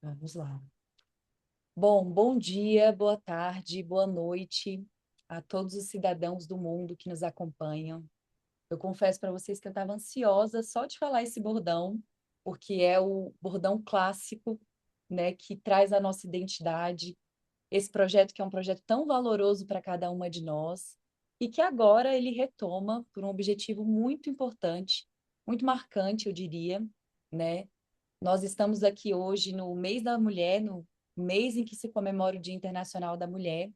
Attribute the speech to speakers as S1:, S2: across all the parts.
S1: Vamos lá. Bom dia, boa tarde, boa noite a todos os cidadãos do mundo que nos acompanham. Eu confesso para vocês que eu estava ansiosa só de falar esse bordão, porque é o bordão clássico, né, que traz a nossa identidade, esse projeto que é um projeto tão valoroso para cada uma de nós e que agora ele retoma por um objetivo muito importante, muito marcante, eu diria, né? Nós estamos aqui hoje no mês da mulher, no mês em que se comemora o Dia Internacional da Mulher,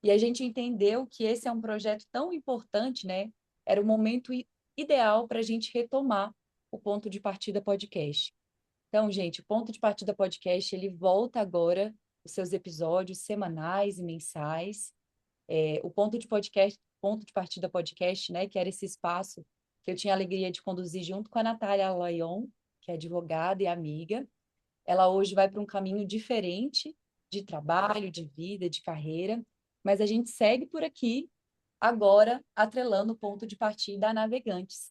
S1: e a gente entendeu que esse é um projeto tão importante, né? Era o momento ideal para a gente retomar o Ponto de Partida Podcast. Então, gente, o Ponto de Partida Podcast, ele volta agora os seus episódios semanais e mensais. O Ponto de Partida Podcast, né, que era esse espaço que eu tinha a alegria de conduzir junto com a Natália Layon, que é advogada e amiga. Ela hoje vai para um caminho diferente de trabalho, de vida, de carreira, mas a gente segue por aqui agora atrelando o ponto de partida a Navegantes.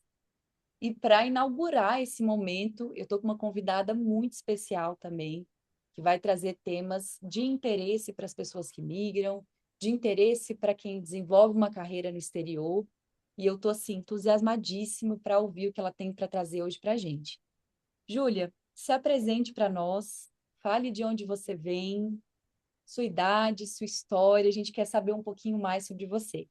S1: E para inaugurar esse momento, eu estou com uma convidada muito especial também, que vai trazer temas de interesse para as pessoas que migram, de interesse para quem desenvolve uma carreira no exterior. E eu estou assim, entusiasmadíssimo para ouvir o que ela tem para trazer hoje para a gente. Júlia, se apresente para nós, fale de onde você vem, sua idade, sua história, a gente quer saber um pouquinho mais sobre você.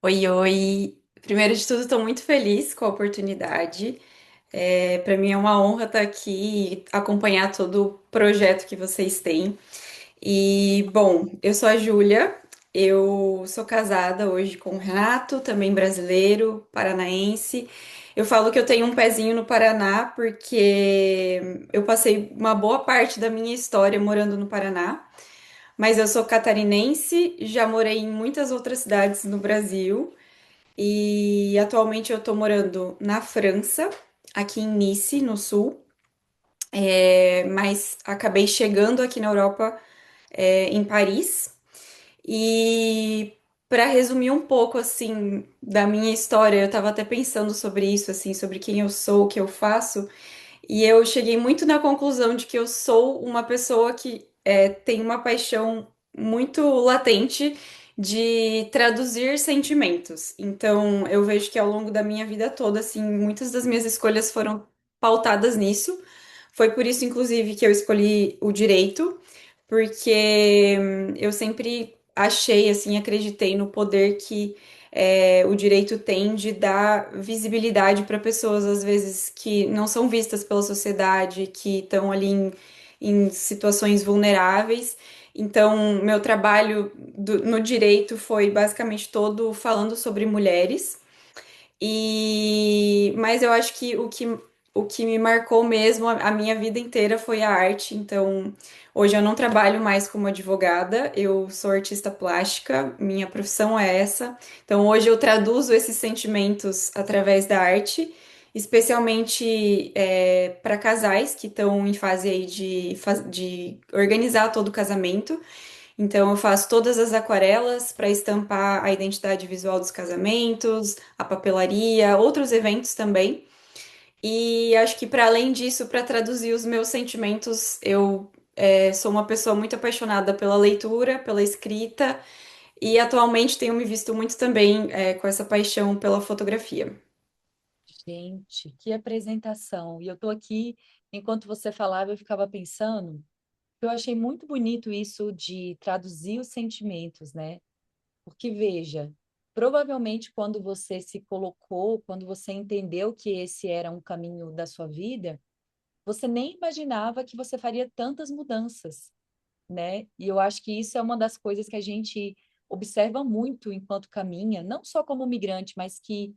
S2: Oi, oi. Primeiro de tudo, estou muito feliz com a oportunidade. Para mim é uma honra estar aqui e acompanhar todo o projeto que vocês têm. E, bom, eu sou a Júlia, eu sou casada hoje com o Renato, também brasileiro, paranaense. Eu falo que eu tenho um pezinho no Paraná porque eu passei uma boa parte da minha história morando no Paraná. Mas eu sou catarinense, já morei em muitas outras cidades no Brasil. E atualmente eu tô morando na França, aqui em Nice, no sul, mas acabei chegando aqui na Europa, em Paris. E para resumir um pouco assim da minha história, eu tava até pensando sobre isso, assim, sobre quem eu sou, o que eu faço. E eu cheguei muito na conclusão de que eu sou uma pessoa que tem uma paixão muito latente de traduzir sentimentos. Então, eu vejo que ao longo da minha vida toda, assim, muitas das minhas escolhas foram pautadas nisso. Foi por isso, inclusive, que eu escolhi o direito, porque eu sempre achei, assim, acreditei no poder que o direito tem de dar visibilidade para pessoas, às vezes, que não são vistas pela sociedade, que estão ali em situações vulneráveis. Então, meu trabalho no direito foi basicamente todo falando sobre mulheres. Mas eu acho que o que me marcou mesmo a minha vida inteira foi a arte. Então, hoje eu não trabalho mais como advogada, eu sou artista plástica, minha profissão é essa. Então, hoje eu traduzo esses sentimentos através da arte, especialmente para casais que estão em fase aí de organizar todo o casamento. Então, eu faço todas as aquarelas para estampar a identidade visual dos casamentos, a papelaria, outros eventos também. E acho que, para além disso, para traduzir os meus sentimentos, eu sou uma pessoa muito apaixonada pela leitura, pela escrita, e atualmente tenho me visto muito também com essa paixão pela fotografia.
S1: Gente, que apresentação! E eu estou aqui, enquanto você falava, eu ficava pensando, eu achei muito bonito isso de traduzir os sentimentos, né? Porque, veja, provavelmente quando você se colocou, quando você entendeu que esse era um caminho da sua vida, você nem imaginava que você faria tantas mudanças, né? E eu acho que isso é uma das coisas que a gente observa muito enquanto caminha, não só como migrante, mas que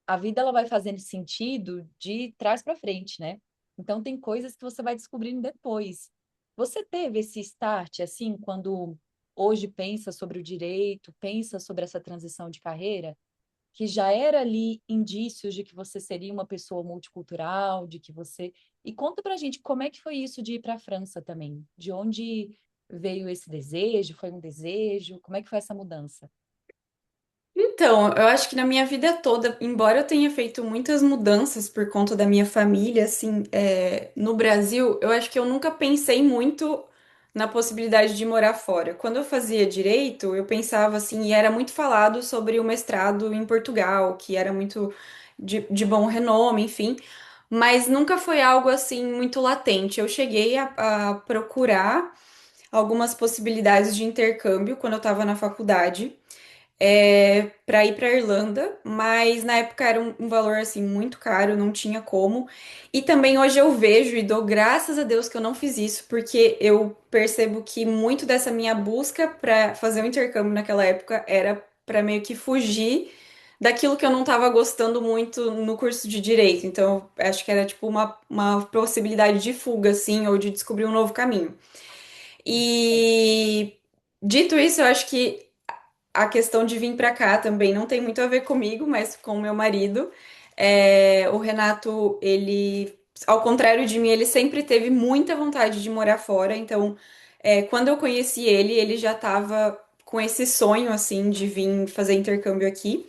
S1: a vida ela vai fazendo sentido de trás para frente, né? Então tem coisas que você vai descobrindo depois. Você teve esse start assim quando hoje pensa sobre o direito, pensa sobre essa transição de carreira, que já era ali indícios de que você seria uma pessoa multicultural, de que você. E conta pra gente como é que foi isso de ir para a França também? De onde veio esse desejo? Foi um desejo? Como é que foi essa mudança?
S2: Então, eu acho que na minha vida toda, embora eu tenha feito muitas mudanças por conta da minha família, assim, no Brasil, eu acho que eu nunca pensei muito na possibilidade de morar fora. Quando eu fazia direito, eu pensava assim, e era muito falado sobre o mestrado em Portugal, que era muito de bom renome, enfim, mas nunca foi algo assim muito latente. Eu cheguei a procurar algumas possibilidades de intercâmbio quando eu estava na faculdade para ir para Irlanda, mas na época era um valor assim muito caro, não tinha como. E também hoje eu vejo e dou graças a Deus que eu não fiz isso, porque eu percebo que muito dessa minha busca para fazer um intercâmbio naquela época era para meio que fugir daquilo que eu não estava gostando muito no curso de direito. Então, eu acho que era tipo uma possibilidade de fuga, assim, ou de descobrir um novo caminho. E dito isso, eu acho que a questão de vir pra cá também não tem muito a ver comigo, mas com o meu marido. O Renato, ele, ao contrário de mim, ele sempre teve muita vontade de morar fora. Então, quando eu conheci ele, ele já estava com esse sonho, assim, de vir fazer intercâmbio aqui.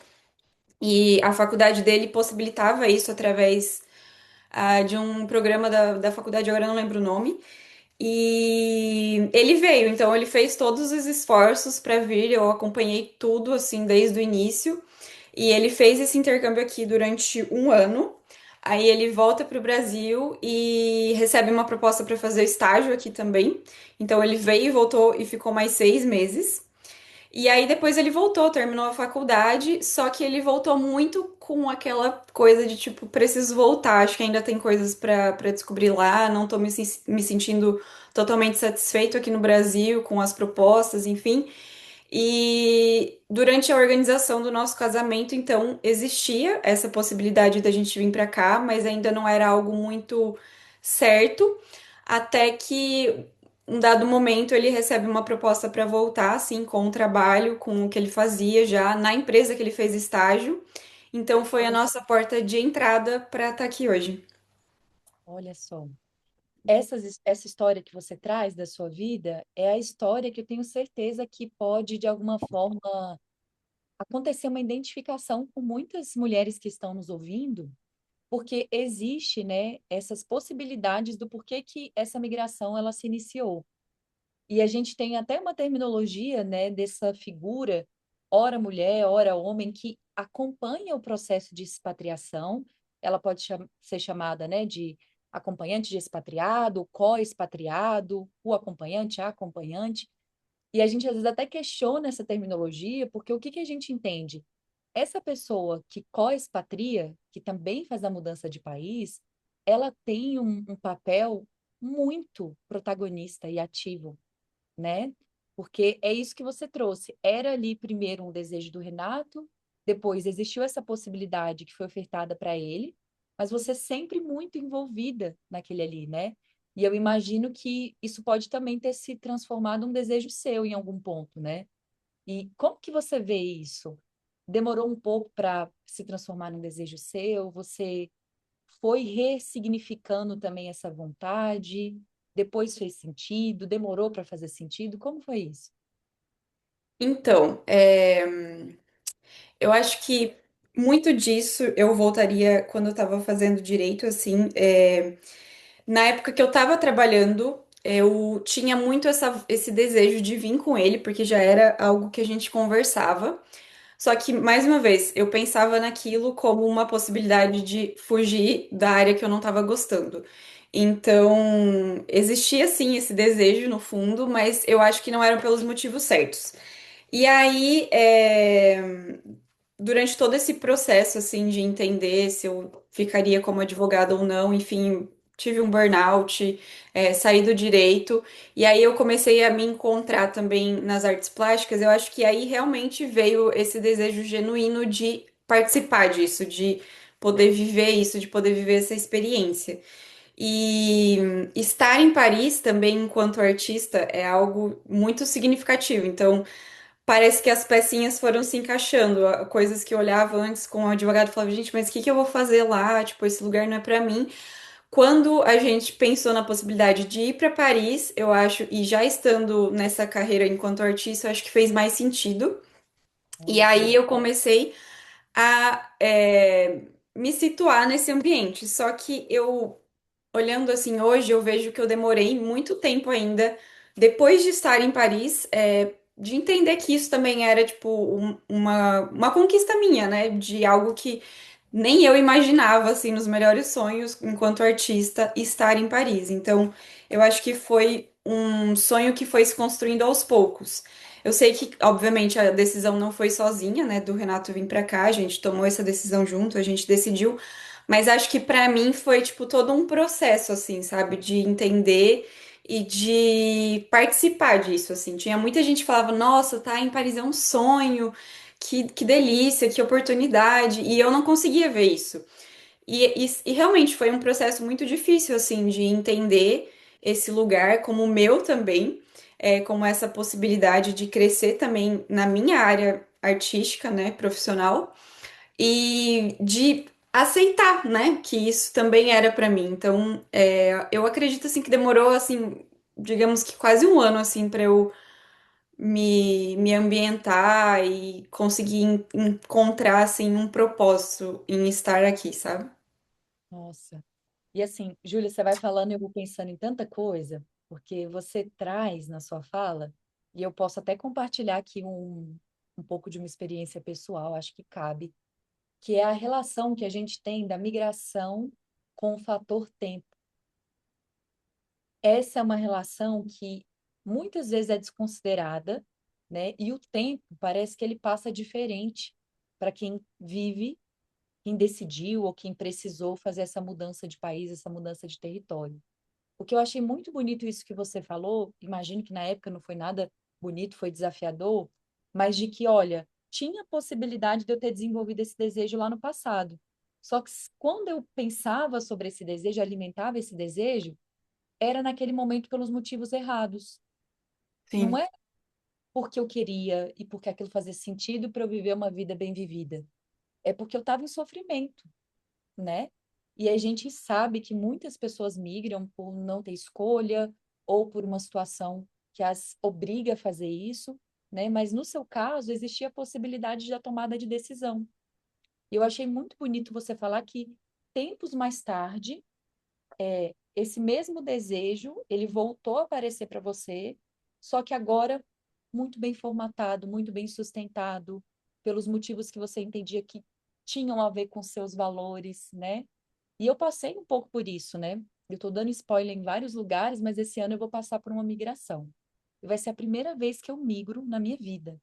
S2: E a faculdade dele possibilitava isso através, de um programa da faculdade, agora eu não lembro o nome. E ele veio, então ele fez todos os esforços para vir, eu acompanhei tudo assim desde o início. E ele fez esse intercâmbio aqui durante um ano. Aí ele volta para o Brasil e recebe uma proposta para fazer estágio aqui também. Então ele veio e voltou e ficou mais 6 meses. E aí depois ele voltou, terminou a faculdade, só que ele voltou muito com aquela coisa de tipo, preciso voltar, acho que ainda tem coisas para descobrir lá, não tô me sentindo totalmente satisfeito aqui no Brasil com as propostas, enfim. E durante a organização do nosso casamento, então, existia essa possibilidade da gente vir para cá, mas ainda não era algo muito certo, até que um dado momento ele recebe uma proposta para voltar, assim, com o trabalho, com o que ele fazia já na empresa que ele fez estágio. Então, foi a
S1: Olha,
S2: nossa porta de entrada para estar aqui hoje.
S1: olha só. Essa história que você traz da sua vida é a história que eu tenho certeza que pode, de alguma forma, acontecer uma identificação com muitas mulheres que estão nos ouvindo, porque existe, né, essas possibilidades do porquê que essa migração ela se iniciou. E a gente tem até uma terminologia, né, dessa figura, ora mulher, ora homem, que acompanha o processo de expatriação. Ela pode ser chamada, né, de acompanhante de expatriado, co-expatriado, o acompanhante, a acompanhante. E a gente às vezes até questiona essa terminologia, porque o que que a gente entende? Essa pessoa que co-expatria, que também faz a mudança de país, ela tem um papel muito protagonista e ativo, né? Porque é isso que você trouxe. Era ali primeiro um desejo do Renato, depois existiu essa possibilidade que foi ofertada para ele, mas você sempre muito envolvida naquele ali, né? E eu imagino que isso pode também ter se transformado num desejo seu em algum ponto, né? E como que você vê isso? Demorou um pouco para se transformar num desejo seu? Você foi ressignificando também essa vontade? Depois fez sentido? Demorou para fazer sentido? Como foi isso?
S2: Então, eu acho que muito disso eu voltaria quando eu estava fazendo direito, assim. Na época que eu estava trabalhando, eu tinha muito esse desejo de vir com ele, porque já era algo que a gente conversava. Só que, mais uma vez, eu pensava naquilo como uma possibilidade de fugir da área que eu não estava gostando. Então, existia sim esse desejo no fundo, mas eu acho que não eram pelos motivos certos. E aí, durante todo esse processo, assim, de entender se eu ficaria como advogada ou não, enfim, tive um burnout, saí do direito, e aí eu comecei a me encontrar também nas artes plásticas. Eu acho que aí realmente veio esse desejo genuíno de participar disso, de poder viver isso, de poder viver essa experiência. E estar em Paris também enquanto artista é algo muito significativo. Então, parece que as pecinhas foram se encaixando, coisas que eu olhava antes com o advogado e falava, gente, mas o que que eu vou fazer lá? Tipo, esse lugar não é pra mim. Quando a gente pensou na possibilidade de ir pra Paris, eu acho, e já estando nessa carreira enquanto artista, eu acho que fez mais sentido. E
S1: Olha que
S2: aí
S1: legal.
S2: eu comecei a me situar nesse ambiente. Só que eu, olhando assim hoje, eu vejo que eu demorei muito tempo ainda, depois de estar em Paris, de entender que isso também era, tipo, uma conquista minha, né? De algo que nem eu imaginava, assim, nos melhores sonhos, enquanto artista, estar em Paris. Então, eu acho que foi um sonho que foi se construindo aos poucos. Eu sei que, obviamente, a decisão não foi sozinha, né, do Renato vir pra cá, a gente tomou essa decisão junto, a gente decidiu, mas acho que pra mim foi, tipo, todo um processo, assim, sabe, de entender e de participar disso, assim. Tinha muita gente que falava, nossa, tá em Paris é um sonho, que delícia, que oportunidade, e eu não conseguia ver isso. E realmente foi um processo muito difícil, assim, de entender esse lugar como o meu também, como essa possibilidade de crescer também na minha área artística, né, profissional, e de aceitar, né, que isso também era para mim. Então, eu acredito, assim, que demorou, assim, digamos que quase um ano, assim, para eu me ambientar e conseguir encontrar, assim, um propósito em estar aqui, sabe?
S1: Nossa. E assim, Júlia, você vai falando e eu vou pensando em tanta coisa, porque você traz na sua fala, e eu posso até compartilhar aqui um pouco de uma experiência pessoal, acho que cabe, que é a relação que a gente tem da migração com o fator tempo. Essa é uma relação que muitas vezes é desconsiderada, né? E o tempo parece que ele passa diferente para quem vive, quem decidiu ou quem precisou fazer essa mudança de país, essa mudança de território. O que eu achei muito bonito isso que você falou, imagino que na época não foi nada bonito, foi desafiador, mas de que, olha, tinha possibilidade de eu ter desenvolvido esse desejo lá no passado. Só que quando eu pensava sobre esse desejo, alimentava esse desejo, era naquele momento pelos motivos errados. Não
S2: Sim.
S1: é porque eu queria e porque aquilo fazia sentido para eu viver uma vida bem vivida. É porque eu estava em sofrimento, né? E a gente sabe que muitas pessoas migram por não ter escolha ou por uma situação que as obriga a fazer isso, né? Mas no seu caso, existia a possibilidade da tomada de decisão. E eu achei muito bonito você falar que tempos mais tarde, esse mesmo desejo, ele voltou a aparecer para você, só que agora muito bem formatado, muito bem sustentado, pelos motivos que você entendia que tinham a ver com seus valores, né? E eu passei um pouco por isso, né? Eu estou dando spoiler em vários lugares, mas esse ano eu vou passar por uma migração. E vai ser a primeira vez que eu migro na minha vida.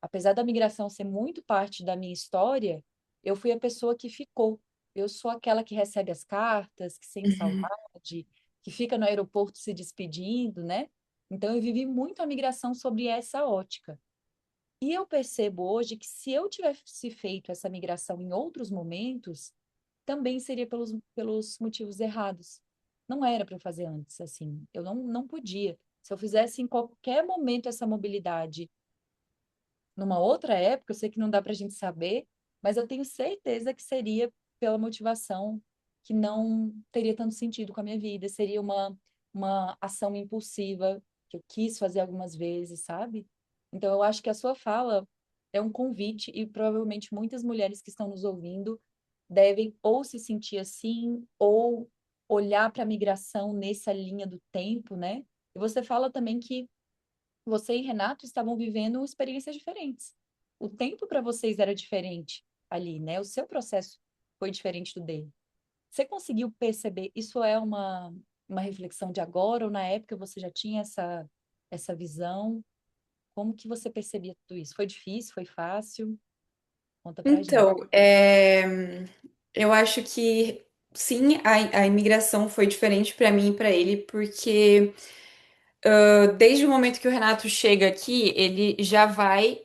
S1: Apesar da migração ser muito parte da minha história, eu fui a pessoa que ficou. Eu sou aquela que recebe as cartas, que sente
S2: Uhum.
S1: saudade, que fica no aeroporto se despedindo, né? Então eu vivi muito a migração sobre essa ótica. E eu percebo hoje que se eu tivesse feito essa migração em outros momentos, também seria pelos motivos errados. Não era para eu fazer antes, assim. Eu não podia. Se eu fizesse em qualquer momento essa mobilidade, numa outra época, eu sei que não dá para a gente saber, mas eu tenho certeza que seria pela motivação que não teria tanto sentido com a minha vida. Seria uma ação impulsiva que eu quis fazer algumas vezes, sabe? Então, eu acho que a sua fala é um convite e provavelmente muitas mulheres que estão nos ouvindo devem ou se sentir assim ou olhar para a migração nessa linha do tempo, né? E você fala também que você e Renato estavam vivendo experiências diferentes. O tempo para vocês era diferente ali, né? O seu processo foi diferente do dele. Você conseguiu perceber? Isso é uma reflexão de agora ou na época você já tinha essa visão? Como que você percebia tudo isso? Foi difícil? Foi fácil? Conta pra gente.
S2: Então, eu acho que sim, a imigração foi diferente para mim e para ele, porque desde o momento que o Renato chega aqui, ele já vai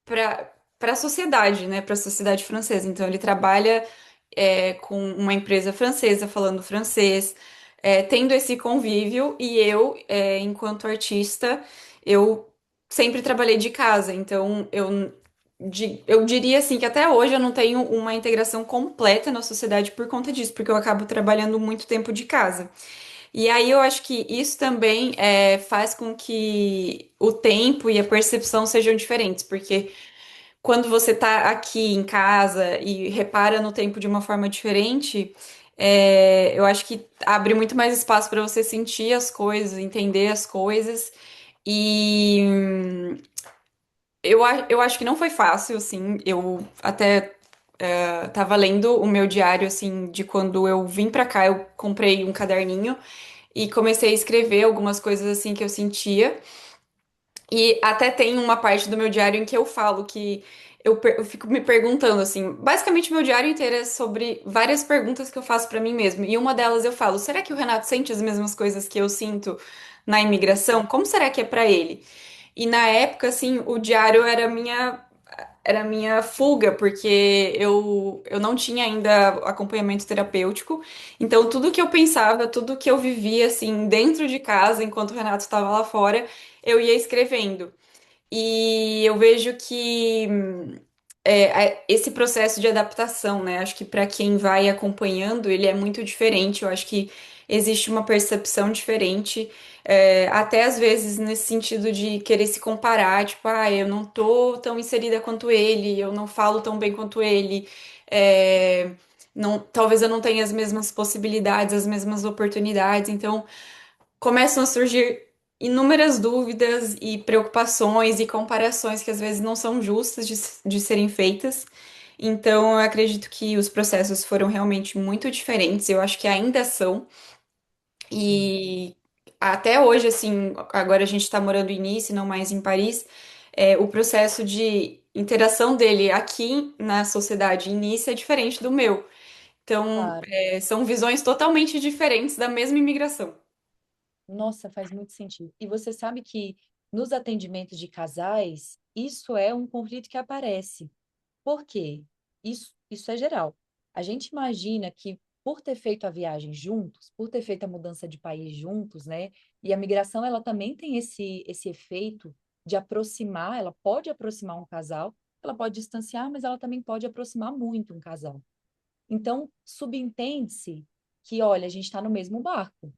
S2: para a sociedade, né, para a sociedade francesa. Então, ele trabalha com uma empresa francesa, falando francês, tendo esse convívio, e eu, enquanto artista, eu sempre trabalhei de casa, então eu diria assim que até hoje eu não tenho uma integração completa na sociedade por conta disso, porque eu acabo trabalhando muito tempo de casa. E aí eu acho que isso também faz com que o tempo e a percepção sejam diferentes, porque quando você tá aqui em casa e repara no tempo de uma forma diferente, eu acho que abre muito mais espaço para você sentir as coisas, entender as coisas. E eu acho que não foi fácil, assim. Eu até tava lendo o meu diário, assim, de quando eu vim pra cá, eu comprei um caderninho e comecei a escrever algumas coisas, assim, que eu sentia. E até tem uma parte do meu diário em que eu falo que eu fico me perguntando assim, basicamente meu diário inteiro é sobre várias perguntas que eu faço pra mim mesmo. E uma delas eu falo, será que o Renato sente as mesmas coisas que eu sinto na imigração? Como será que é pra ele? E na época assim, o diário era a minha fuga, porque eu não tinha ainda acompanhamento terapêutico. Então, tudo que eu pensava, tudo que eu vivia, assim, dentro de casa, enquanto o Renato estava lá fora, eu ia escrevendo. E eu vejo que esse processo de adaptação, né? Acho que para quem vai acompanhando, ele é muito diferente. Eu acho que existe uma percepção diferente, até às vezes nesse sentido de querer se comparar, tipo, ah, eu não tô tão inserida quanto ele, eu não falo tão bem quanto ele, é, não, talvez eu não tenha as mesmas possibilidades, as mesmas oportunidades. Então começam a surgir inúmeras dúvidas e preocupações e comparações que às vezes não são justas de serem feitas. Então, eu acredito que os processos foram realmente muito diferentes, eu acho que ainda são.
S1: Sim,
S2: E até hoje, assim, agora a gente está morando em Nice, não mais em Paris, o processo de interação dele aqui na sociedade em Nice é diferente do meu. Então,
S1: claro.
S2: são visões totalmente diferentes da mesma imigração.
S1: Nossa, faz muito sentido. E você sabe que nos atendimentos de casais, isso é um conflito que aparece. Por quê? Isso é geral. A gente imagina que por ter feito a viagem juntos, por ter feito a mudança de país juntos, né? E a migração, ela também tem esse efeito de aproximar, ela pode aproximar um casal, ela pode distanciar, mas ela também pode aproximar muito um casal. Então, subentende-se que, olha, a gente está no mesmo barco,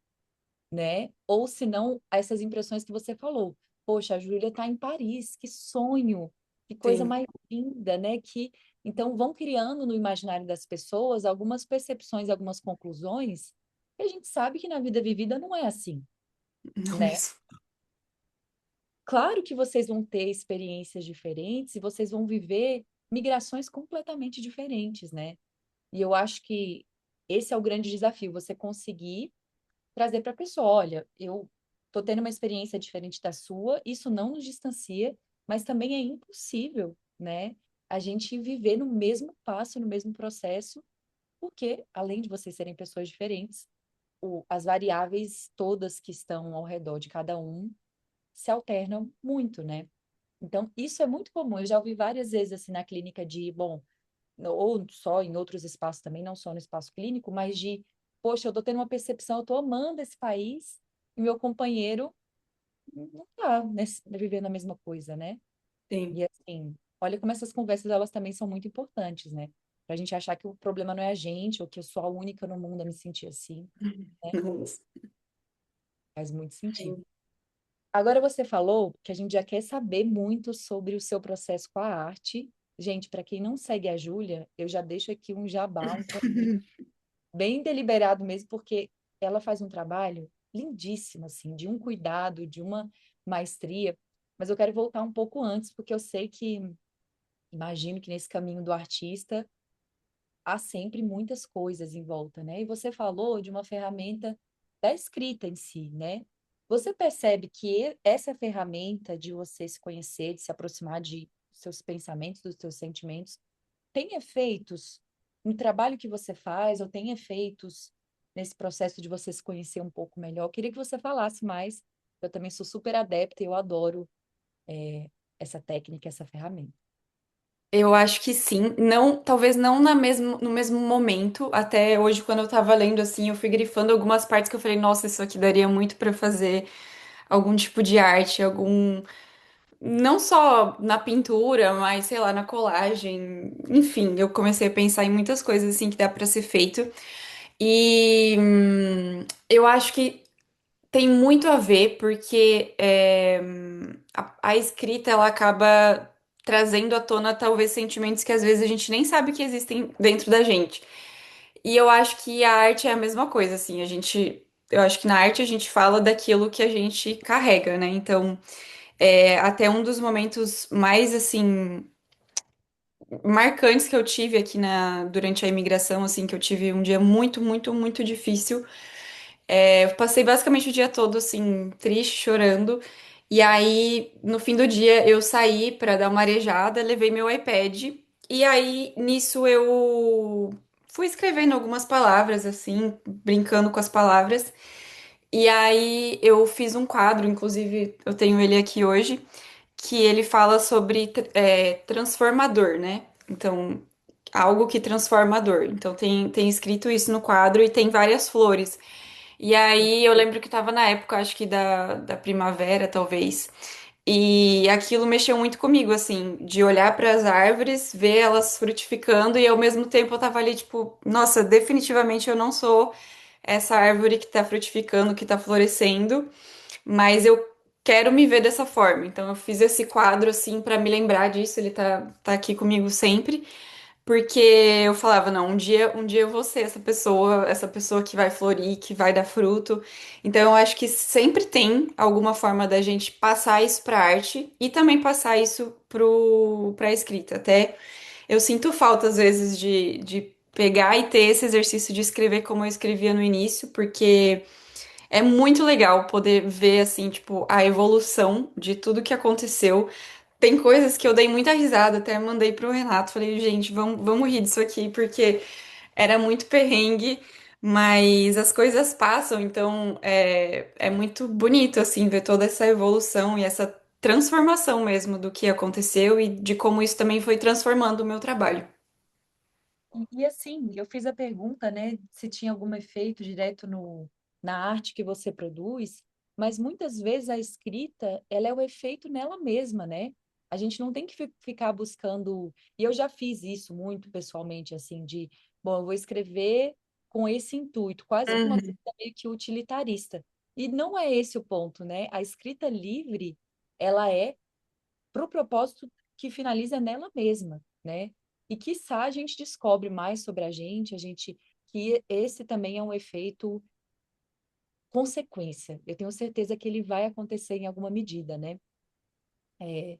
S1: né? Ou se não, essas impressões que você falou. Poxa, a Júlia está em Paris, que sonho, que coisa
S2: Sim,
S1: mais linda, né? Que então vão criando no imaginário das pessoas algumas percepções, algumas conclusões, que a gente sabe que na vida vivida não é assim,
S2: não
S1: né?
S2: mesmo.
S1: Claro que vocês vão ter experiências diferentes e vocês vão viver migrações completamente diferentes, né? E eu acho que esse é o grande desafio, você conseguir trazer para a pessoa, olha, eu estou tendo uma experiência diferente da sua, isso não nos distancia, mas também é impossível, né? A gente viver no mesmo passo, no mesmo processo, porque além de vocês serem pessoas diferentes, as variáveis todas que estão ao redor de cada um se alternam muito, né? Então, isso é muito comum. Eu já ouvi várias vezes assim na clínica de, bom, ou só em outros espaços também, não só no espaço clínico, mas de, poxa, eu tô tendo uma percepção, eu tô amando esse país e meu companheiro não tá vivendo a mesma coisa, né?
S2: Sim.
S1: E assim, olha como essas conversas, elas também são muito importantes, né? Pra gente achar que o problema não é a gente, ou que eu sou a única no mundo a me sentir assim, né?
S2: Nossa.
S1: Faz muito sentido.
S2: Sim.
S1: Agora você falou que a gente já quer saber muito sobre o seu processo com a arte. Gente, para quem não segue a Júlia, eu já deixo aqui um jabá, um convite bem deliberado mesmo, porque ela faz um trabalho lindíssimo, assim, de um cuidado, de uma maestria. Mas eu quero voltar um pouco antes, porque eu sei que, imagino que nesse caminho do artista há sempre muitas coisas em volta, né? E você falou de uma ferramenta da escrita em si, né? Você percebe que essa ferramenta de você se conhecer, de se aproximar de seus pensamentos, dos seus sentimentos, tem efeitos no trabalho que você faz ou tem efeitos nesse processo de você se conhecer um pouco melhor? Eu queria que você falasse mais. Eu também sou super adepta e eu adoro essa técnica, essa ferramenta.
S2: Eu acho que sim, não, talvez não no mesmo momento. Até hoje, quando eu tava lendo assim, eu fui grifando algumas partes que eu falei, nossa, isso aqui daria muito pra fazer algum tipo de arte, não só na pintura, mas sei lá, na colagem. Enfim, eu comecei a pensar em muitas coisas assim que dá pra ser feito. E eu acho que tem muito a ver, porque a escrita ela acaba trazendo à tona talvez sentimentos que às vezes a gente nem sabe que existem dentro da gente. E eu acho que a arte é a mesma coisa, assim, eu acho que na arte a gente fala daquilo que a gente carrega, né? Então, até um dos momentos mais, assim, marcantes que eu tive aqui durante a imigração, assim, que eu tive um dia muito, muito, muito difícil. Eu passei basicamente o dia todo, assim, triste, chorando. E aí, no fim do dia, eu saí pra dar uma arejada, levei meu iPad. E aí, nisso, eu fui escrevendo algumas palavras, assim, brincando com as palavras. E aí, eu fiz um quadro, inclusive, eu tenho ele aqui hoje, que ele fala sobre transformador, né? Então, algo que transforma a dor. Então, tem escrito isso no quadro e tem várias flores. E aí eu lembro que tava na época, acho que da primavera, talvez. E aquilo mexeu muito comigo, assim, de olhar para as árvores, ver elas frutificando e ao mesmo tempo eu tava ali, tipo, nossa, definitivamente eu não sou essa árvore que tá frutificando, que tá florescendo, mas eu quero me ver dessa forma. Então eu fiz esse quadro, assim, para me lembrar disso, ele tá aqui comigo sempre. Porque eu falava, não, um dia eu vou ser essa pessoa que vai florir, que vai dar fruto. Então eu acho que sempre tem alguma forma da gente passar isso pra arte e também passar isso pra escrita. Até eu sinto falta, às vezes, de pegar e ter esse exercício de escrever como eu escrevia no início, porque é muito legal poder ver, assim, tipo, a evolução de tudo que aconteceu. Tem coisas que eu dei muita risada, até mandei pro Renato, falei, gente, vamos rir disso aqui, porque era muito perrengue, mas as coisas passam, então é muito bonito, assim, ver toda essa evolução e essa transformação mesmo do que aconteceu e de como isso também foi transformando o meu trabalho.
S1: Assim, eu fiz a pergunta, né, se tinha algum efeito direto na arte que você produz, mas muitas vezes a escrita, ela é o efeito nela mesma, né? A gente não tem que ficar buscando, e eu já fiz isso muito pessoalmente, assim, bom, eu vou escrever com esse intuito, quase que uma coisa
S2: Uhum.
S1: meio que utilitarista. E não é esse o ponto, né? A escrita livre, ela é para o propósito que finaliza nela mesma, né? E quiçá a gente descobre mais sobre a gente que esse também é um efeito consequência. Eu tenho certeza que ele vai acontecer em alguma medida, né? É,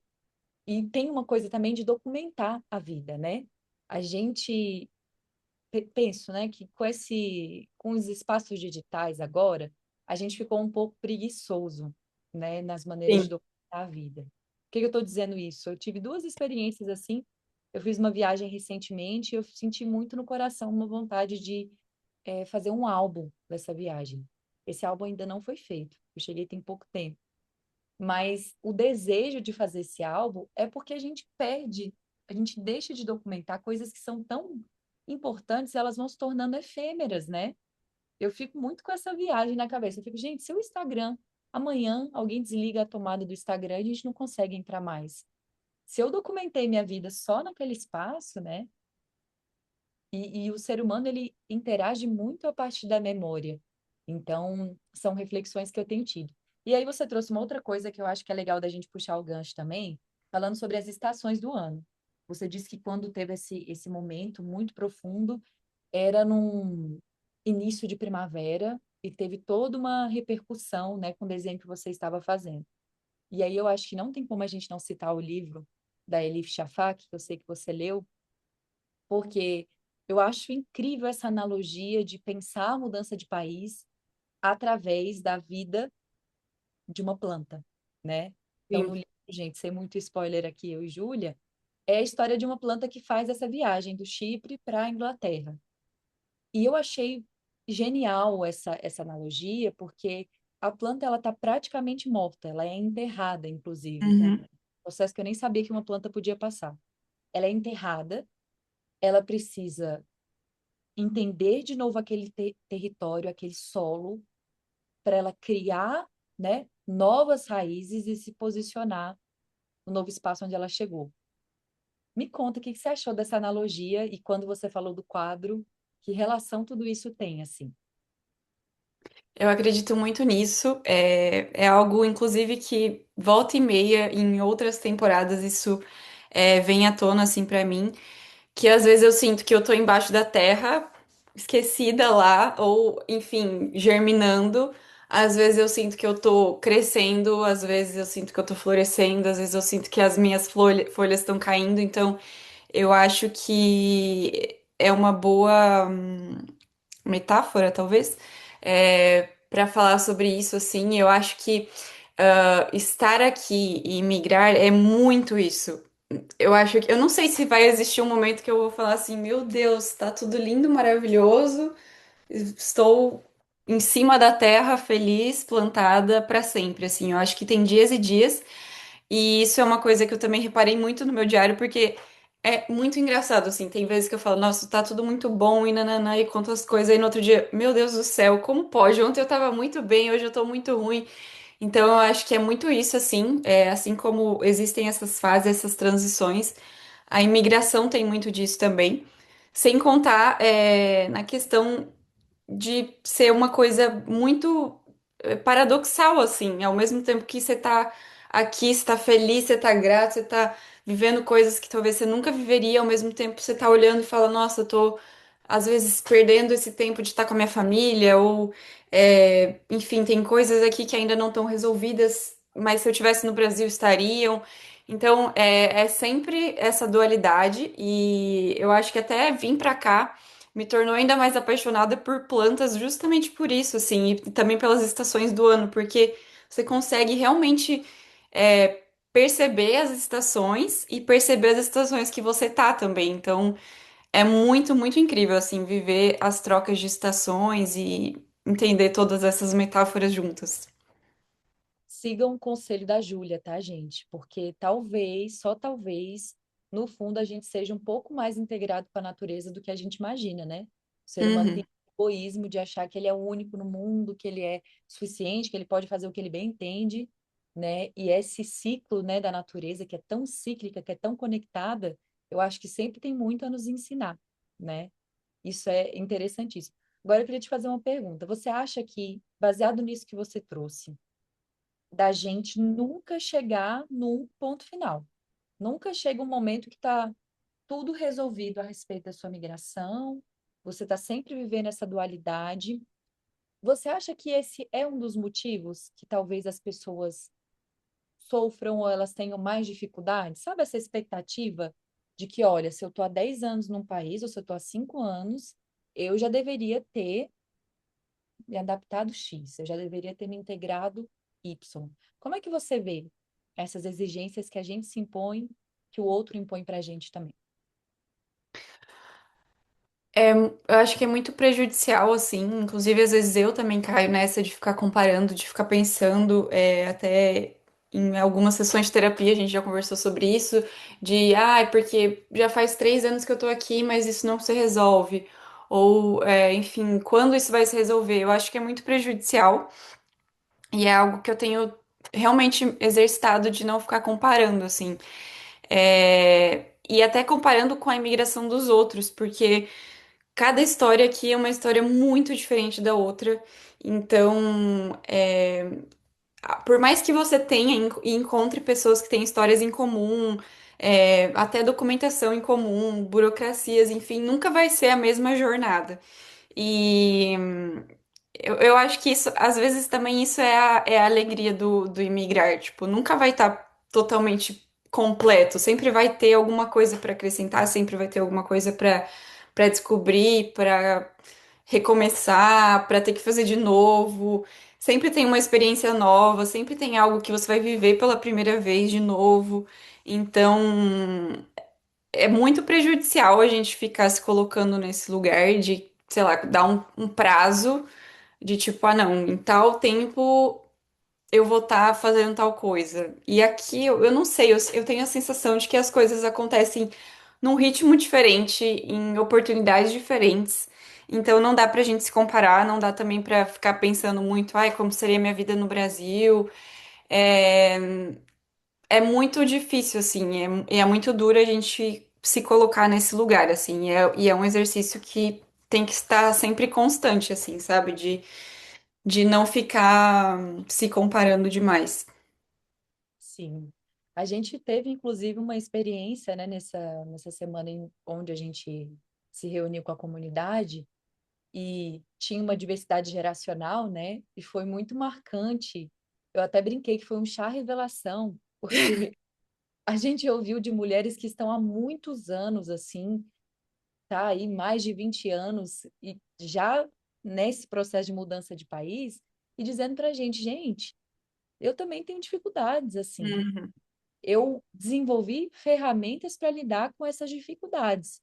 S1: e tem uma coisa também de documentar a vida, né? A gente penso, né, que com os espaços digitais agora, a gente ficou um pouco preguiçoso, né, nas maneiras de
S2: Sim.
S1: documentar a vida. Por que que eu estou dizendo isso? Eu tive duas experiências assim. Eu fiz uma viagem recentemente e eu senti muito no coração uma vontade de fazer um álbum dessa viagem. Esse álbum ainda não foi feito. Eu cheguei tem pouco tempo. Mas o desejo de fazer esse álbum é porque a gente perde, a gente deixa de documentar coisas que são tão importantes, elas vão se tornando efêmeras, né? Eu fico muito com essa viagem na cabeça. Eu fico, gente, se o Instagram, amanhã alguém desliga a tomada do Instagram e a gente não consegue entrar mais. Se eu documentei minha vida só naquele espaço, né? E o ser humano, ele interage muito a partir da memória. Então, são reflexões que eu tenho tido. E aí você trouxe uma outra coisa que eu acho que é legal da gente puxar o gancho também, falando sobre as estações do ano. Você disse que quando teve esse momento muito profundo, era num início de primavera e teve toda uma repercussão, né, com o desenho que você estava fazendo. E aí eu acho que não tem como a gente não citar o livro da Elif Shafak, que eu sei que você leu, porque eu acho incrível essa analogia de pensar a mudança de país através da vida de uma planta, né? Então, no
S2: Sim.
S1: livro, gente, sem muito spoiler aqui, eu e Júlia, é a história de uma planta que faz essa viagem do Chipre para a Inglaterra. E eu achei genial essa analogia, porque a planta ela está praticamente morta, ela é enterrada, inclusive, um
S2: Uhum.
S1: processo que eu nem sabia que uma planta podia passar. Ela é enterrada, ela precisa entender de novo aquele território, aquele solo, para ela criar, né, novas raízes e se posicionar no novo espaço onde ela chegou. Me conta o que que você achou dessa analogia e quando você falou do quadro, que relação tudo isso tem, assim?
S2: Eu acredito muito nisso. É algo, inclusive, que volta e meia, em outras temporadas, isso vem à tona, assim, pra mim, que às vezes eu sinto que eu tô embaixo da terra, esquecida lá, ou, enfim, germinando. Às vezes eu sinto que eu tô crescendo, às vezes eu sinto que eu tô florescendo, às vezes eu sinto que as minhas folhas estão caindo. Então, eu acho que é uma boa metáfora, talvez, para falar sobre isso, assim. Eu acho que estar aqui e migrar é muito isso. Eu acho que eu não sei se vai existir um momento que eu vou falar assim, meu Deus, tá tudo lindo, maravilhoso, estou em cima da terra, feliz, plantada para sempre, assim. Eu acho que tem dias e dias, e isso é uma coisa que eu também reparei muito no meu diário, porque é muito engraçado, assim. Tem vezes que eu falo, nossa, tá tudo muito bom e nananã, e conto as coisas, aí no outro dia, meu Deus do céu, como pode? Ontem eu tava muito bem, hoje eu tô muito ruim. Então, eu acho que é muito isso, assim, assim como existem essas fases, essas transições, a imigração tem muito disso também. Sem contar, na questão de ser uma coisa muito paradoxal, assim, ao mesmo tempo que você tá aqui, você tá feliz, você tá grato, você tá vivendo coisas que talvez você nunca viveria, ao mesmo tempo você tá olhando e fala, nossa, eu tô às vezes perdendo esse tempo de estar com a minha família, ou enfim, tem coisas aqui que ainda não estão resolvidas, mas se eu tivesse no Brasil estariam. Então, é sempre essa dualidade, e eu acho que até vir pra cá me tornou ainda mais apaixonada por plantas justamente por isso, assim, e também pelas estações do ano, porque você consegue realmente perceber as estações e perceber as estações que você tá também. Então, é muito, muito incrível, assim, viver as trocas de estações e entender todas essas metáforas juntas.
S1: Sigam o conselho da Júlia, tá, gente? Porque talvez, só talvez, no fundo a gente seja um pouco mais integrado com a natureza do que a gente imagina, né? O ser humano tem
S2: Uhum.
S1: egoísmo de achar que ele é o único no mundo, que ele é suficiente, que ele pode fazer o que ele bem entende, né? E esse ciclo, né, da natureza, que é tão cíclica, que é tão conectada, eu acho que sempre tem muito a nos ensinar, né? Isso é interessantíssimo. Agora eu queria te fazer uma pergunta. Você acha que, baseado nisso que você trouxe, da gente nunca chegar num ponto final. Nunca chega um momento que está tudo resolvido a respeito da sua migração, você está sempre vivendo essa dualidade. Você acha que esse é um dos motivos que talvez as pessoas sofram ou elas tenham mais dificuldade? Sabe essa expectativa de que, olha, se eu estou há 10 anos num país, ou se eu estou há 5 anos, eu já deveria ter me adaptado X, eu já deveria ter me integrado Y. Como é que você vê essas exigências que a gente se impõe, que o outro impõe para a gente também?
S2: Eu acho que é muito prejudicial, assim. Inclusive, às vezes eu também caio nessa de ficar comparando, de ficar pensando, até em algumas sessões de terapia a gente já conversou sobre isso, de, porque já faz 3 anos que eu tô aqui, mas isso não se resolve. Ou, enfim, quando isso vai se resolver? Eu acho que é muito prejudicial e é algo que eu tenho realmente exercitado de não ficar comparando, assim. E até comparando com a imigração dos outros, porque cada história aqui é uma história muito diferente da outra. Então, por mais que você tenha e encontre pessoas que têm histórias em comum, até documentação em comum, burocracias, enfim, nunca vai ser a mesma jornada. E eu acho que isso, às vezes também isso é a alegria do imigrar. Tipo, nunca vai estar totalmente completo. Sempre vai ter alguma coisa para acrescentar, sempre vai ter alguma coisa para descobrir, para recomeçar, para ter que fazer de novo. Sempre tem uma experiência nova, sempre tem algo que você vai viver pela primeira vez de novo. Então, é muito prejudicial a gente ficar se colocando nesse lugar de, sei lá, dar um prazo de tipo, não, em tal tempo eu vou estar fazendo tal coisa. E aqui eu não sei, eu tenho a sensação de que as coisas acontecem num ritmo diferente, em oportunidades diferentes. Então não dá pra gente se comparar, não dá também pra ficar pensando muito, como seria minha vida no Brasil. É, é muito difícil, assim, é muito duro a gente se colocar nesse lugar, assim, e é um exercício que tem que estar sempre constante, assim, sabe? De não ficar se comparando demais.
S1: Sim. A gente teve, inclusive, uma experiência, né, nessa semana onde a gente se reuniu com a comunidade e tinha uma diversidade geracional, né? E foi muito marcante. Eu até brinquei que foi um chá revelação, porque a gente ouviu de mulheres que estão há muitos anos, assim, tá aí mais de 20 anos e já nesse processo de mudança de país e dizendo pra gente, eu também tenho dificuldades, assim.
S2: Uhum.
S1: Eu desenvolvi ferramentas para lidar com essas dificuldades,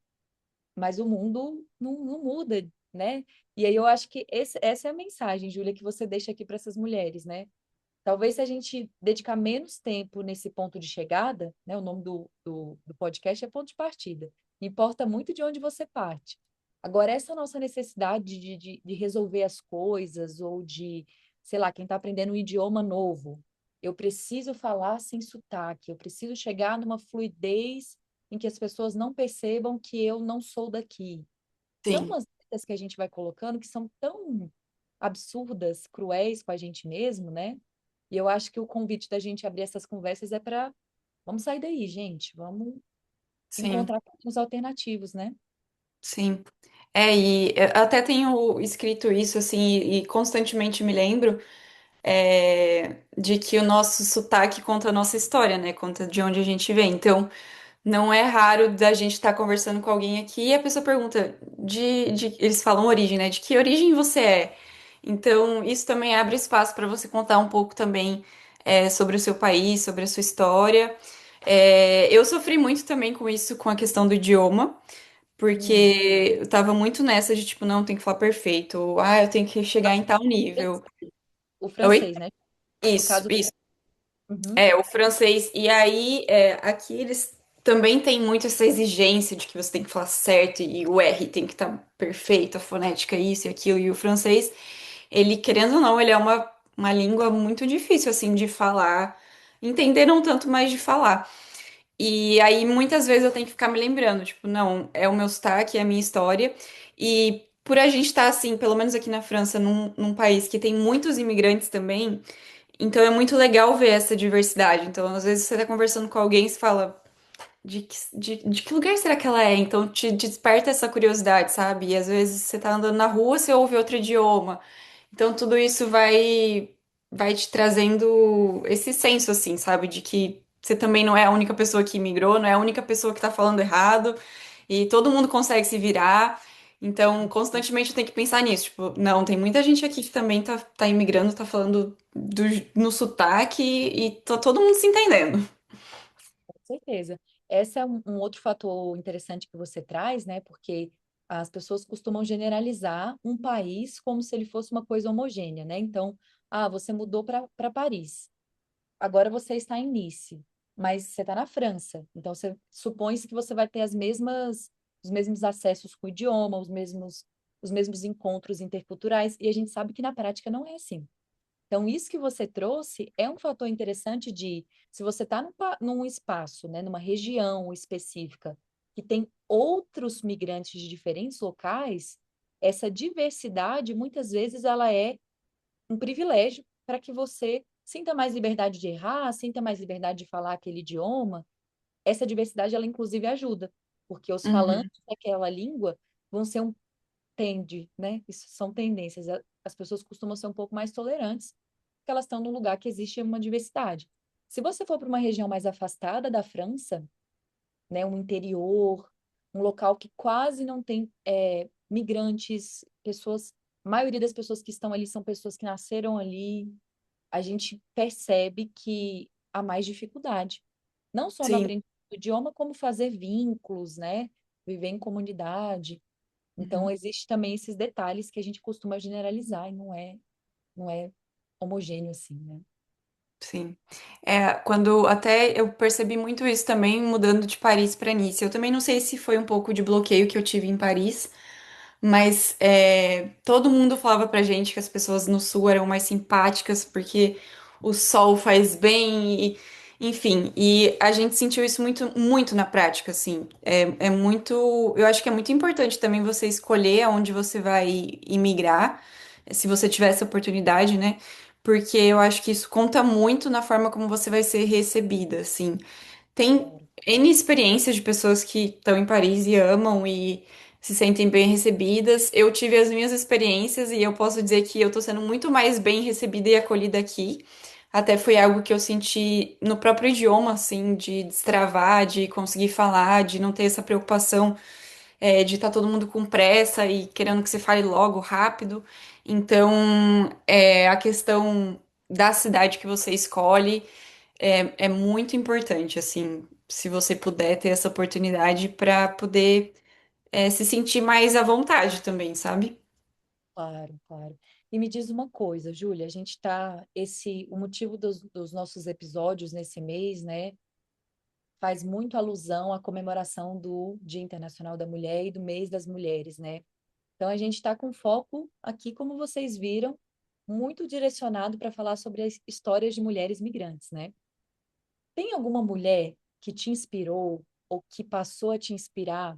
S1: mas o mundo não muda, né? E aí eu acho que essa é a mensagem, Júlia, que você deixa aqui para essas mulheres, né? Talvez se a gente dedicar menos tempo nesse ponto de chegada, né? O nome do podcast é ponto de partida. Importa muito de onde você parte. Agora, essa nossa necessidade de resolver as coisas, ou de, sei lá, quem está aprendendo um idioma novo, eu preciso falar sem sotaque, eu preciso chegar numa fluidez em que as pessoas não percebam que eu não sou daqui. São
S2: Sim,
S1: umas metas que a gente vai colocando que são tão absurdas, cruéis com a gente mesmo, né? E eu acho que o convite da gente abrir essas conversas é para vamos sair daí, gente, vamos
S2: sim,
S1: encontrar caminhos alternativos, né?
S2: sim. E eu até tenho escrito isso, assim, e constantemente me lembro de que o nosso sotaque conta a nossa história, né? Conta de onde a gente vem. Então, não é raro da gente estar conversando com alguém aqui e a pessoa pergunta eles falam origem, né? De que origem você é? Então, isso também abre espaço para você contar um pouco também sobre o seu país, sobre a sua história. Eu sofri muito também com isso, com a questão do idioma,
S1: Hum.
S2: porque eu tava muito nessa de tipo, não, tem que falar perfeito, ou, eu tenho que chegar em tal nível.
S1: O
S2: Oi?
S1: francês, né? No
S2: Isso,
S1: caso,
S2: isso.
S1: uhum,
S2: O francês. E aí, aqui eles também têm muito essa exigência de que você tem que falar certo e o R tem que estar perfeito, a fonética, isso e aquilo. E o francês, ele, querendo ou não, ele é uma língua muito difícil, assim, de falar. Entender não tanto, mas de falar. E aí, muitas vezes eu tenho que ficar me lembrando, tipo, não, é o meu sotaque, é a minha história. E por a gente estar, assim, pelo menos aqui na França, num país que tem muitos imigrantes também. Então é muito legal ver essa diversidade. Então, às vezes você tá conversando com alguém e você fala, de que lugar será que ela é? Então te desperta essa curiosidade, sabe? E às vezes você tá andando na rua, você ouve outro idioma. Então tudo isso vai te trazendo esse senso, assim, sabe? De que você também não é a única pessoa que imigrou, não é a única pessoa que tá falando errado, e todo mundo consegue se virar. Então, constantemente eu tenho que pensar nisso. Tipo, não, tem muita gente aqui que também tá imigrando, tá falando no sotaque e tá todo mundo se entendendo.
S1: com certeza. Esse é um outro fator interessante que você traz, né? Porque as pessoas costumam generalizar um país como se ele fosse uma coisa homogênea, né? Então, você mudou para Paris. Agora você está em Nice, mas você está na França. Então, você supõe-se que você vai ter os mesmos acessos com o idioma, os mesmos encontros interculturais, e a gente sabe que na prática não é assim. Então, isso que você trouxe é um fator interessante de, se você está num espaço, né, numa região específica, que tem outros migrantes de diferentes locais, essa diversidade, muitas vezes, ela é um privilégio para que você sinta mais liberdade de errar, sinta mais liberdade de falar aquele idioma. Essa diversidade, ela inclusive ajuda, porque os
S2: Uhum,
S1: falantes daquela língua vão ser né? Isso são tendências. As pessoas costumam ser um pouco mais tolerantes, porque elas estão num lugar que existe uma diversidade. Se você for para uma região mais afastada da França, né, um interior, um local que quase não tem migrantes, pessoas, a maioria das pessoas que estão ali são pessoas que nasceram ali, a gente percebe que há mais dificuldade, não só no
S2: sim.
S1: aprendizado do idioma, como fazer vínculos, né? Viver em comunidade. Então,
S2: Uhum.
S1: existe também esses detalhes que a gente costuma generalizar e não é homogêneo assim, né?
S2: Sim. Quando até eu percebi muito isso também mudando de Paris para Nice. Eu também não sei se foi um pouco de bloqueio que eu tive em Paris, mas todo mundo falava pra gente que as pessoas no sul eram mais simpáticas porque o sol faz bem, enfim. E a gente sentiu isso muito, muito na prática, assim. É muito. Eu acho que é muito importante também você escolher aonde você vai imigrar, se você tiver essa oportunidade, né? porque eu acho que isso conta muito na forma como você vai ser recebida, assim. Tem
S1: Claro,
S2: N experiências de pessoas que estão em Paris e amam e se sentem bem recebidas. Eu tive as minhas experiências e eu posso dizer que eu tô sendo muito mais bem recebida e acolhida aqui. Até foi algo que eu senti no próprio idioma, assim, de destravar, de conseguir falar, de não ter essa preocupação, de estar todo mundo com pressa e querendo que você fale logo, rápido. Então, a questão da cidade que você escolhe é muito importante, assim, se você puder ter essa oportunidade para poder se sentir mais à vontade também, sabe?
S1: claro, claro. E me diz uma coisa, Júlia, a gente está, o motivo dos nossos episódios nesse mês, né, faz muito alusão à comemoração do Dia Internacional da Mulher e do Mês das Mulheres, né? Então a gente está com foco aqui, como vocês viram, muito direcionado para falar sobre as histórias de mulheres migrantes, né? Tem alguma mulher que te inspirou ou que passou a te inspirar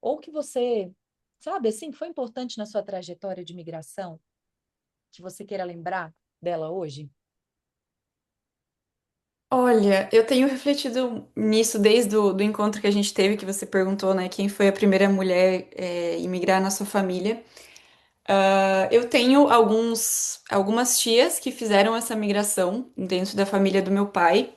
S1: ou que você, sabe, assim, foi importante na sua trajetória de migração, que você queira lembrar dela hoje?
S2: Olha, eu tenho refletido nisso desde o do encontro que a gente teve, que você perguntou, né, quem foi a primeira mulher imigrar na sua família. Eu tenho algumas tias que fizeram essa migração dentro da família do meu pai.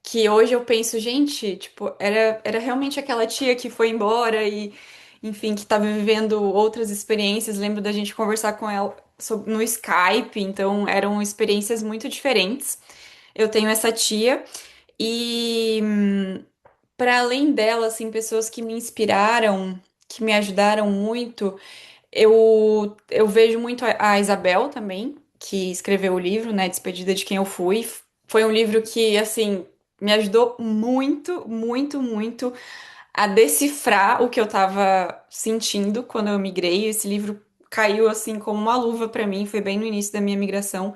S2: Que hoje eu penso, gente, tipo, era realmente aquela tia que foi embora e, enfim, que estava vivendo outras experiências. Lembro da gente conversar com ela no Skype, então eram experiências muito diferentes. Eu tenho essa tia e, para além dela, assim, pessoas que me inspiraram, que me ajudaram muito. Eu vejo muito a Isabel também, que escreveu o livro, né, Despedida de Quem Eu Fui. Foi um livro que, assim, me ajudou muito, muito, muito a decifrar o que eu tava sentindo quando eu migrei. Esse livro caiu, assim, como uma luva pra mim, foi bem no início da minha migração.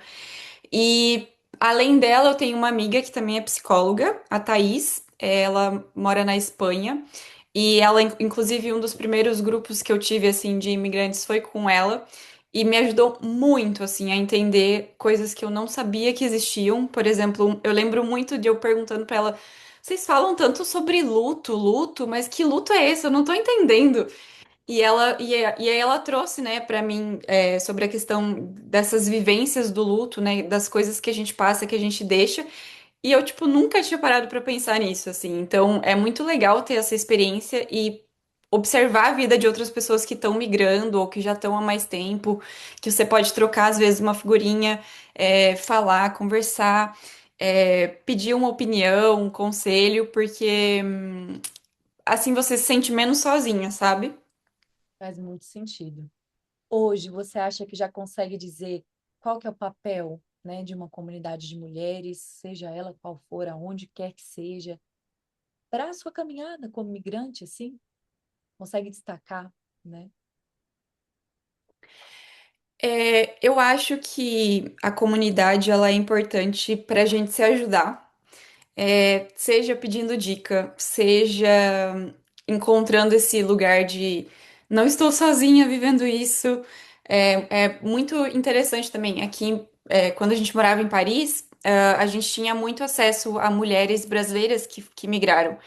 S2: E além dela, eu tenho uma amiga que também é psicóloga, a Thaís. Ela mora na Espanha. E ela, inclusive, um dos primeiros grupos que eu tive, assim, de imigrantes foi com ela. E me ajudou muito, assim, a entender coisas que eu não sabia que existiam. Por exemplo, eu lembro muito de eu perguntando pra ela: vocês falam tanto sobre luto, luto, mas que luto é esse? Eu não tô entendendo. E aí ela trouxe, né, para mim, sobre a questão dessas vivências do luto, né, das coisas que a gente passa, que a gente deixa. E eu, tipo, nunca tinha parado pra pensar nisso, assim. Então, é muito legal ter essa experiência e observar a vida de outras pessoas que estão migrando ou que já estão há mais tempo, que você pode trocar, às vezes, uma figurinha, falar, conversar, pedir uma opinião, um conselho, porque assim você se sente menos sozinha, sabe?
S1: Faz muito sentido. Hoje, você acha que já consegue dizer qual que é o papel, né, de uma comunidade de mulheres, seja ela qual for, aonde quer que seja, para a sua caminhada como migrante, assim? Consegue destacar, né?
S2: Eu acho que a comunidade ela é importante para a gente se ajudar. Seja pedindo dica, seja encontrando esse lugar de não estou sozinha vivendo isso. É muito interessante também. Aqui, quando a gente morava em Paris, a gente tinha muito acesso a mulheres brasileiras que migraram.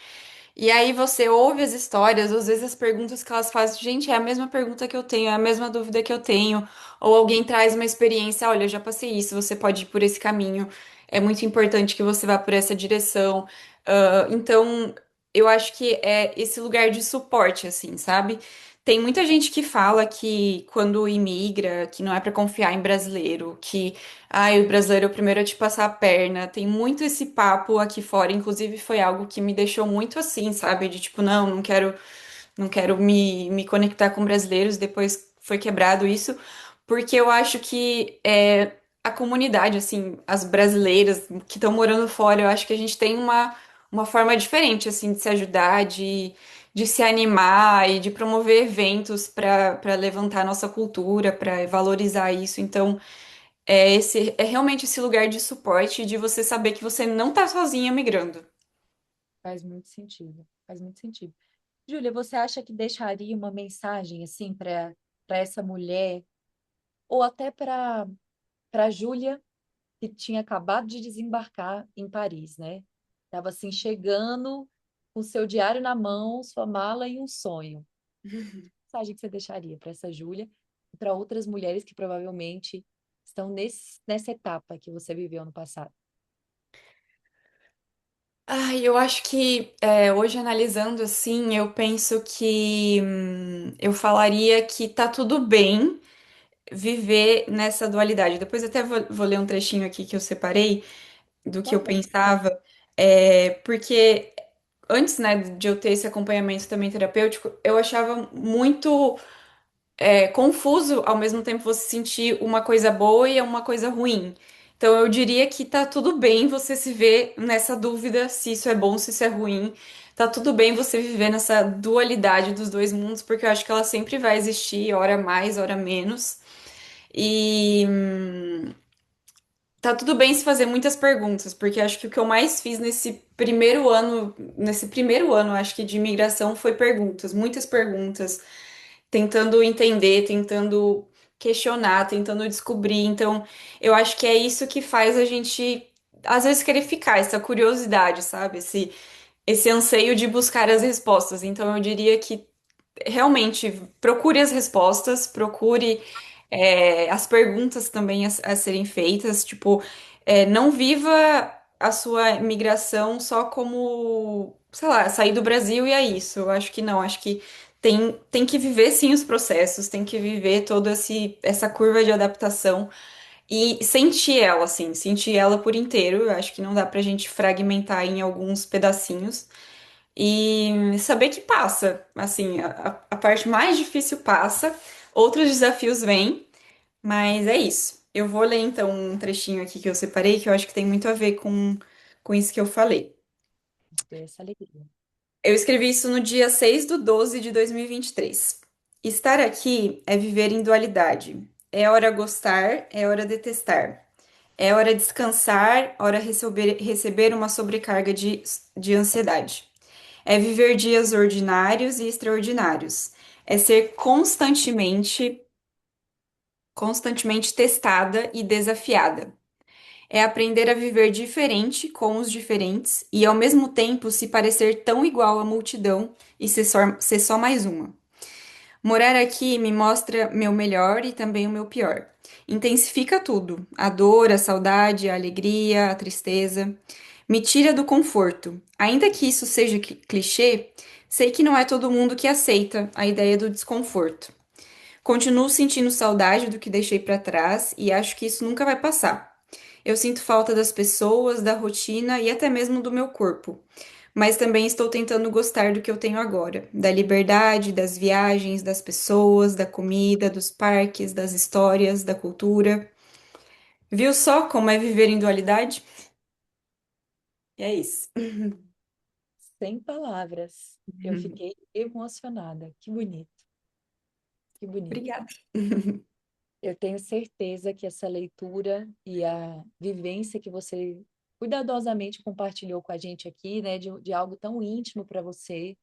S2: E aí você ouve as histórias, às vezes as perguntas que elas fazem, gente, é a mesma pergunta que eu tenho, é a mesma dúvida que eu tenho. Ou alguém traz uma experiência, olha, eu já passei isso, você pode ir por esse caminho. É muito importante que você vá por essa direção. Então, eu acho que é esse lugar de suporte, assim, sabe? Tem muita gente que fala que quando imigra, que não é pra confiar em brasileiro, que o brasileiro é o primeiro a te passar a perna. Tem muito esse papo aqui fora, inclusive foi algo que me deixou muito assim, sabe? De tipo, não, não quero me conectar com brasileiros, depois foi quebrado isso, porque eu acho que a comunidade, assim, as brasileiras que estão morando fora, eu acho que a gente tem uma forma diferente, assim, de se ajudar, de se animar e de promover eventos para levantar a nossa cultura, para valorizar isso. Então, é realmente esse lugar de suporte, de você saber que você não tá sozinha migrando.
S1: Faz muito sentido. Faz muito sentido. Júlia, você acha que deixaria uma mensagem assim para essa mulher ou até para Júlia que tinha acabado de desembarcar em Paris, né? Estava assim chegando com seu diário na mão, sua mala e um sonho. Que mensagem que você deixaria para essa Júlia e para outras mulheres que provavelmente estão nessa etapa que você viveu no passado?
S2: Ai, eu acho que hoje analisando assim, eu penso que eu falaria que tá tudo bem viver nessa dualidade. Depois até vou ler um trechinho aqui que eu separei do que
S1: Tá
S2: eu
S1: bom.
S2: pensava, porque antes, né, de eu ter esse acompanhamento também terapêutico, eu achava muito confuso ao mesmo tempo você sentir uma coisa boa e uma coisa ruim. Então eu diria que tá tudo bem você se ver nessa dúvida se isso é bom, se isso é ruim. Tá tudo bem você viver nessa dualidade dos dois mundos, porque eu acho que ela sempre vai existir, hora mais, hora menos. E tá tudo bem se fazer muitas perguntas, porque acho que o que eu mais fiz nesse primeiro ano, acho que de imigração foi perguntas, muitas perguntas tentando entender, tentando questionar, tentando descobrir. Então, eu acho que é isso que faz a gente, às vezes, querer ficar, essa curiosidade, sabe? Esse anseio de buscar as respostas. Então, eu diria que realmente procure as respostas, procure as perguntas também a serem feitas. Tipo, não viva a sua imigração só como, sei lá, sair do Brasil e é isso. Eu acho que não, acho que tem que viver sim os processos, tem que viver toda essa curva de adaptação e sentir ela, assim, sentir ela por inteiro. Eu acho que não dá pra gente fragmentar em alguns pedacinhos. E saber que passa, assim, a parte mais difícil passa, outros desafios vêm, mas é isso. Eu vou ler então um trechinho aqui que eu separei, que eu acho que tem muito a ver com isso que eu falei.
S1: Ter essa alegria.
S2: Eu escrevi isso no dia 6/12/2023. Estar aqui é viver em dualidade. É hora gostar, é hora detestar. É hora descansar, hora receber uma sobrecarga de ansiedade. É viver dias ordinários e extraordinários. É ser constantemente testada e desafiada. É aprender a viver diferente com os diferentes e ao mesmo tempo se parecer tão igual à multidão e ser só mais uma. Morar aqui me mostra meu melhor e também o meu pior. Intensifica tudo: a dor, a saudade, a alegria, a tristeza. Me tira do conforto. Ainda que isso seja clichê, sei que não é todo mundo que aceita a ideia do desconforto. Continuo sentindo saudade do que deixei para trás e acho que isso nunca vai passar. Eu sinto falta das pessoas, da rotina e até mesmo do meu corpo. Mas também estou tentando gostar do que eu tenho agora, da liberdade, das viagens, das pessoas, da comida, dos parques, das histórias, da cultura. Viu só como é viver em dualidade? E é isso.
S1: Sem palavras. Eu fiquei emocionada. Que bonito, que bonito.
S2: Obrigada.
S1: Eu tenho certeza que essa leitura e a vivência que você cuidadosamente compartilhou com a gente aqui, né, de algo tão íntimo para você,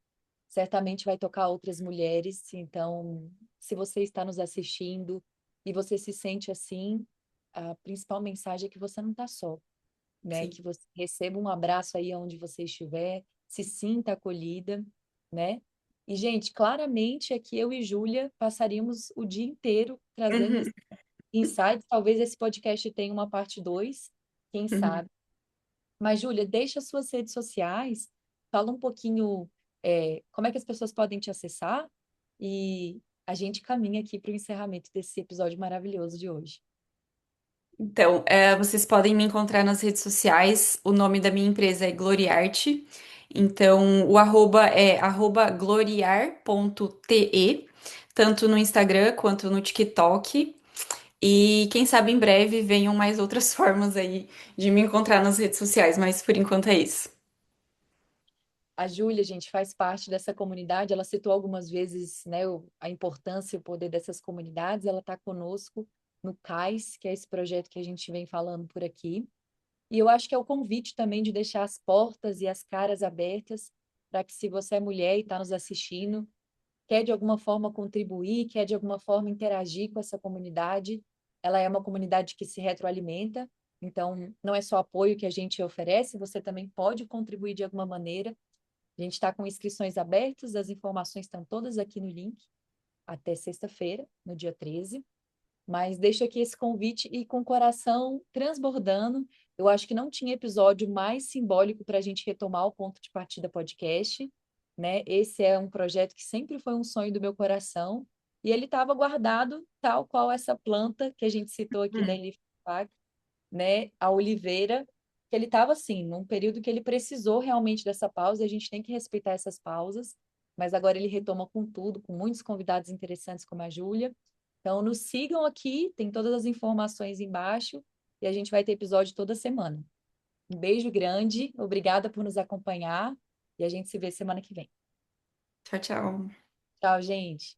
S1: certamente vai tocar outras mulheres. Então, se você está nos assistindo e você se sente assim, a principal mensagem é que você não está só, né?
S2: Sim.
S1: Que você receba um abraço aí onde você estiver, se sinta acolhida, né? E, gente, claramente aqui eu e Júlia passaríamos o dia inteiro trazendo
S2: Uhum,
S1: esse insights. Talvez esse podcast tenha uma parte 2, quem
S2: uhum.
S1: sabe. Mas, Júlia, deixa as suas redes sociais, fala um pouquinho, como é que as pessoas podem te acessar e a gente caminha aqui para o encerramento desse episódio maravilhoso de hoje.
S2: Então, vocês podem me encontrar nas redes sociais. O nome da minha empresa é Gloriarte. Então, o arroba é arroba gloriar.te, tanto no Instagram quanto no TikTok. E quem sabe em breve venham mais outras formas aí de me encontrar nas redes sociais, mas por enquanto é isso.
S1: A Júlia, gente, faz parte dessa comunidade. Ela citou algumas vezes, né, a importância e o poder dessas comunidades. Ela está conosco no CAIS, que é esse projeto que a gente vem falando por aqui. E eu acho que é o convite também de deixar as portas e as caras abertas para que, se você é mulher e está nos assistindo, quer de alguma forma contribuir, quer de alguma forma interagir com essa comunidade, ela é uma comunidade que se retroalimenta. Então, não é só apoio que a gente oferece, você também pode contribuir de alguma maneira. A gente está com inscrições abertas, as informações estão todas aqui no link, até sexta-feira, no dia 13. Mas deixo aqui esse convite e com o coração transbordando. Eu acho que não tinha episódio mais simbólico para a gente retomar o Ponto de Partida podcast, né? Esse é um projeto que sempre foi um sonho do meu coração e ele estava guardado tal qual essa planta que a gente citou aqui da
S2: Hum.
S1: Elif, né? A oliveira, que ele estava assim, num período que ele precisou realmente dessa pausa e a gente tem que respeitar essas pausas. Mas agora ele retoma com tudo, com muitos convidados interessantes como a Júlia. Então, nos sigam aqui, tem todas as informações embaixo e a gente vai ter episódio toda semana. Um beijo grande, obrigada por nos acompanhar e a gente se vê semana que vem.
S2: Tchau, tchau.
S1: Tchau, gente.